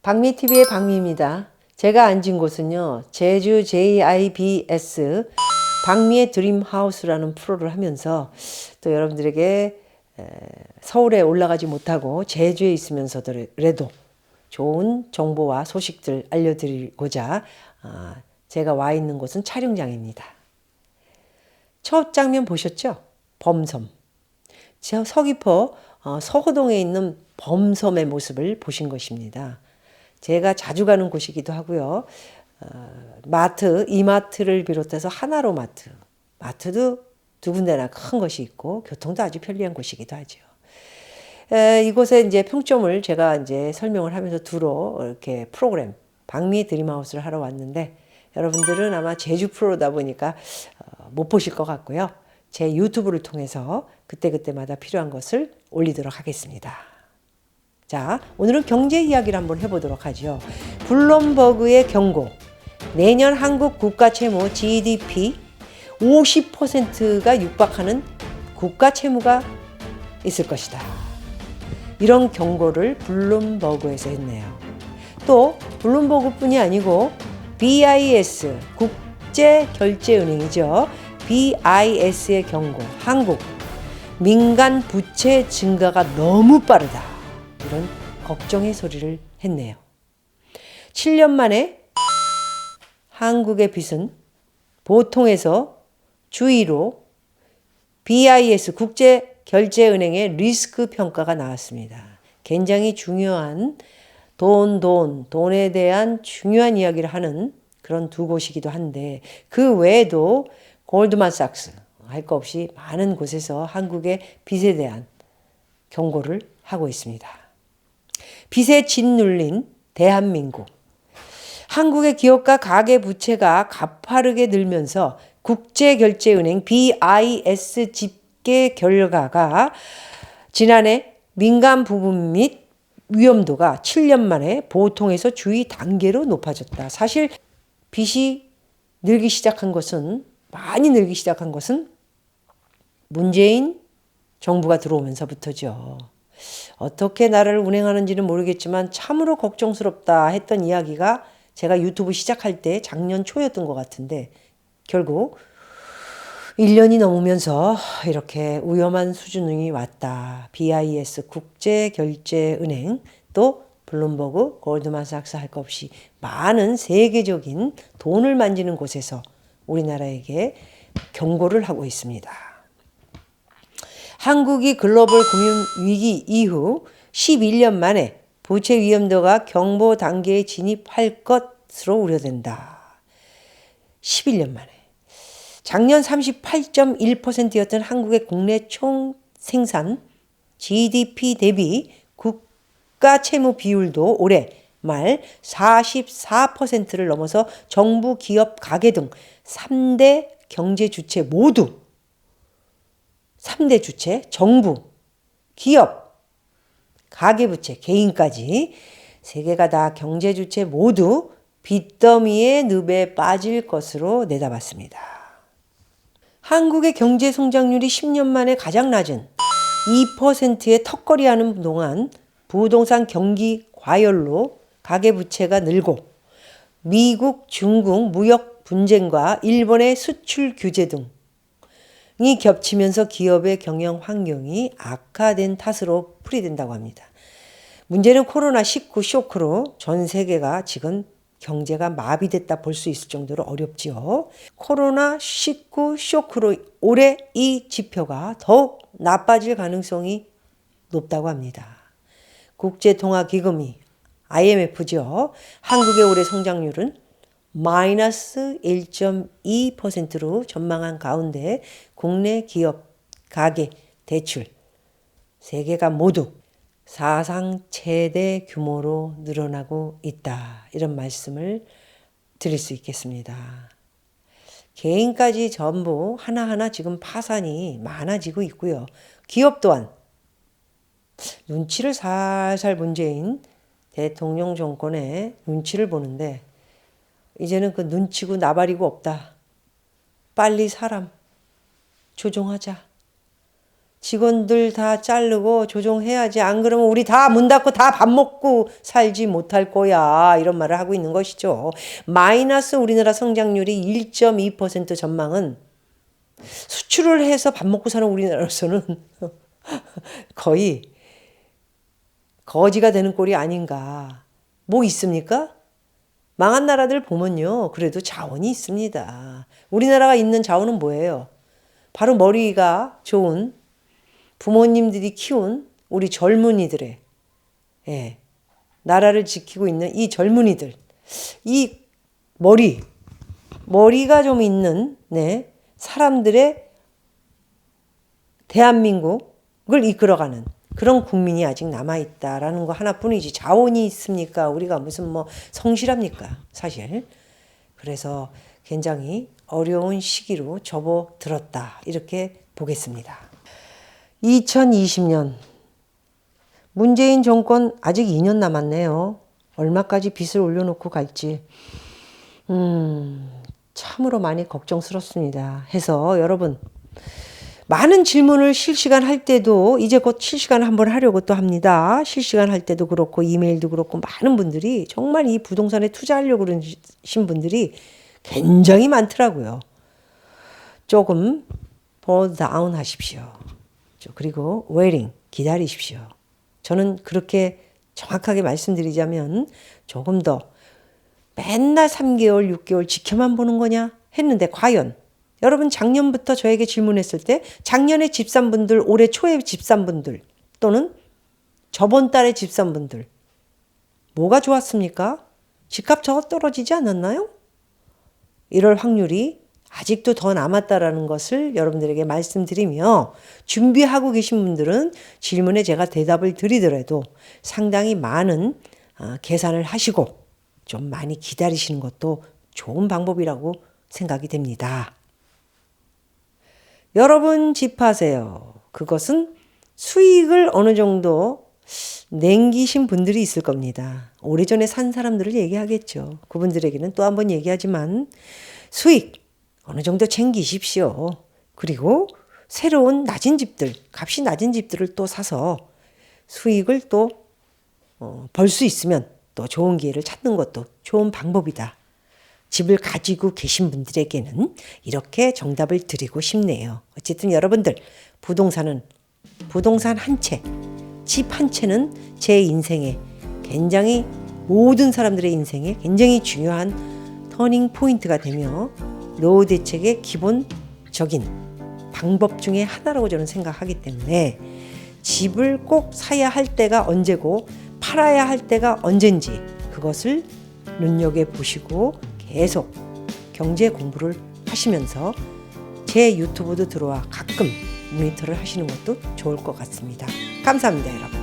박미TV의 박미입니다. 제가 앉은 곳은요, 제주 JIBS 박미의 드림하우스라는 프로를 하면서 또 여러분들에게 서울에 올라가지 못하고 제주에 있으면서도 좋은 정보와 소식들 알려드리고자 제가 와 있는 곳은 촬영장입니다. 첫 장면 보셨죠? 범섬. 서귀포 서호동에 있는 범섬의 모습을 보신 것입니다. 제가 자주 가는 곳이기도 하고요. 이마트를 비롯해서 하나로 마트도 두 군데나 큰 것이 있고 교통도 아주 편리한 곳이기도 하죠. 이곳에 이제 평점을 제가 이제 설명을 하면서 두로 이렇게 프로그램 박미의 드림하우스를 하러 왔는데 여러분들은 아마 제주 프로다 보니까 못 보실 것 같고요. 제 유튜브를 통해서 그때그때마다 필요한 것을 올리도록 하겠습니다. 자, 오늘은 경제 이야기를 한번 해보도록 하죠. 블룸버그의 경고. 내년 한국 국가 채무 GDP 50%가 육박하는 국가 채무가 있을 것이다. 이런 경고를 블룸버그에서 했네요. 또 블룸버그뿐이 아니고 BIS 국제결제은행이죠. BIS의 경고. 한국 민간 부채 증가가 너무 빠르다. 이런 걱정의 소리를 했네요. 7년 만에 한국의 빚은 보통에서 주의로 BIS 국제결제은행의 리스크 평가가 나왔습니다. 굉장히 중요한 돈에 대한 중요한 이야기를 하는 그런 두 곳이기도 한데 그 외에도 골드만삭스 할 것 없이 많은 곳에서 한국의 빚에 대한 경고를 하고 있습니다. 빚에 짓눌린 대한민국. 한국의 기업가 가계 부채가 가파르게 늘면서 국제결제은행 BIS 집계 결과가 지난해 민간 부분 및 위험도가 7년 만에 보통에서 주의 단계로 높아졌다. 사실 빚이 많이 늘기 시작한 것은 문재인 정부가 들어오면서부터죠. 어떻게 나라를 운행하는지는 모르겠지만 참으로 걱정스럽다 했던 이야기가 제가 유튜브 시작할 때 작년 초였던 것 같은데 결국 1년이 넘으면서 이렇게 위험한 수준이 왔다. BIS 국제결제은행 또 블룸버그, 골드만삭스 할 것 없이 많은 세계적인 돈을 만지는 곳에서 우리나라에게 경고를 하고 있습니다. 한국이 글로벌 금융위기 이후 11년 만에 부채 위험도가 경보 단계에 진입할 것으로 우려된다. 11년 만에. 작년 38.1%였던 한국의 국내 총생산 GDP 대비 국가 채무 비율도 올해 말 44%를 넘어서 정부, 기업, 가계 등 3대 경제 주체 모두 3대 주체, 정부, 기업, 가계부채, 개인까지 세 개가 다 경제 주체 모두 빚더미의 늪에 빠질 것으로 내다봤습니다. 한국의 경제 성장률이 10년 만에 가장 낮은 2%의 턱걸이하는 동안 부동산 경기 과열로 가계부채가 늘고 미국, 중국 무역 분쟁과 일본의 수출 규제 등이 겹치면서 기업의 경영 환경이 악화된 탓으로 풀이된다고 합니다. 문제는 코로나19 쇼크로 전 세계가 지금 경제가 마비됐다 볼 수 있을 정도로 어렵지요. 코로나19 쇼크로 올해 이 지표가 더욱 나빠질 가능성이 높다고 합니다. 국제통화기금이 IMF죠. 한국의 올해 성장률은 마이너스 1.2%로 전망한 가운데 국내 기업, 가계, 대출 세 개가 모두 사상 최대 규모로 늘어나고 있다. 이런 말씀을 드릴 수 있겠습니다. 개인까지 전부 하나하나 지금 파산이 많아지고 있고요. 기업 또한 눈치를 살살 문재인 대통령 정권의 눈치를 보는데 이제는 그 눈치고 나발이고 없다. 빨리 사람 조종하자. 직원들 다 자르고 조정해야지. 안 그러면 우리 다 문 닫고 다 밥 먹고 살지 못할 거야. 이런 말을 하고 있는 것이죠. 마이너스 우리나라 성장률이 1.2% 전망은 수출을 해서 밥 먹고 사는 우리나라로서는 거의 거지가 되는 꼴이 아닌가. 뭐 있습니까? 망한 나라들 보면요. 그래도 자원이 있습니다. 우리나라가 있는 자원은 뭐예요? 바로 머리가 좋은 부모님들이 키운 우리 젊은이들의 나라를 지키고 있는 이 젊은이들. 이 머리가 좀 있는 사람들의 대한민국을 이끌어가는 그런 국민이 아직 남아있다라는 거 하나뿐이지. 자원이 있습니까? 우리가 무슨 뭐 성실합니까? 사실. 그래서 굉장히 어려운 시기로 접어들었다. 이렇게 보겠습니다. 2020년 문재인 정권 아직 2년 남았네요. 얼마까지 빚을 올려놓고 갈지 참으로 많이 걱정스럽습니다. 해서 여러분 많은 질문을 실시간 할 때도 이제 곧 실시간 한번 하려고 또 합니다. 실시간 할 때도 그렇고 이메일도 그렇고 많은 분들이 정말 이 부동산에 투자하려고 그러신 분들이 굉장히 많더라고요. 조금 hold down 하십시오. 그리고 waiting 기다리십시오. 저는 그렇게 정확하게 말씀드리자면 조금 더 맨날 3개월, 6개월 지켜만 보는 거냐 했는데 과연 여러분 작년부터 저에게 질문했을 때 작년에 집 산 분들, 올해 초에 집 산 분들 또는 저번 달에 집 산 분들 뭐가 좋았습니까? 집값 더 떨어지지 않았나요? 이럴 확률이 아직도 더 남았다라는 것을 여러분들에게 말씀드리며 준비하고 계신 분들은 질문에 제가 대답을 드리더라도 상당히 많은 계산을 하시고 좀 많이 기다리시는 것도 좋은 방법이라고 생각이 됩니다. 여러분 집 하세요. 그것은 수익을 어느 정도 남기신 분들이 있을 겁니다. 오래전에 산 사람들을 얘기하겠죠. 그분들에게는 또 한번 얘기하지만 수익 어느 정도 챙기십시오. 그리고 새로운 낮은 집들, 값이 낮은 집들을 또 사서 수익을 또 벌 수 있으면 또 좋은 기회를 찾는 것도 좋은 방법이다. 집을 가지고 계신 분들에게는 이렇게 정답을 드리고 싶네요. 어쨌든 여러분들 부동산 한 채, 집 한 채는 제 인생에 굉장히 모든 사람들의 인생에 굉장히 중요한 터닝 포인트가 되며 노후 대책의 기본적인 방법 중에 하나라고 저는 생각하기 때문에 집을 꼭 사야 할 때가 언제고 팔아야 할 때가 언젠지 그것을 눈여겨보시고 계속 경제 공부를 하시면서 제 유튜브도 들어와 가끔 모니터를 하시는 것도 좋을 것 같습니다. 감사합니다, 여러분.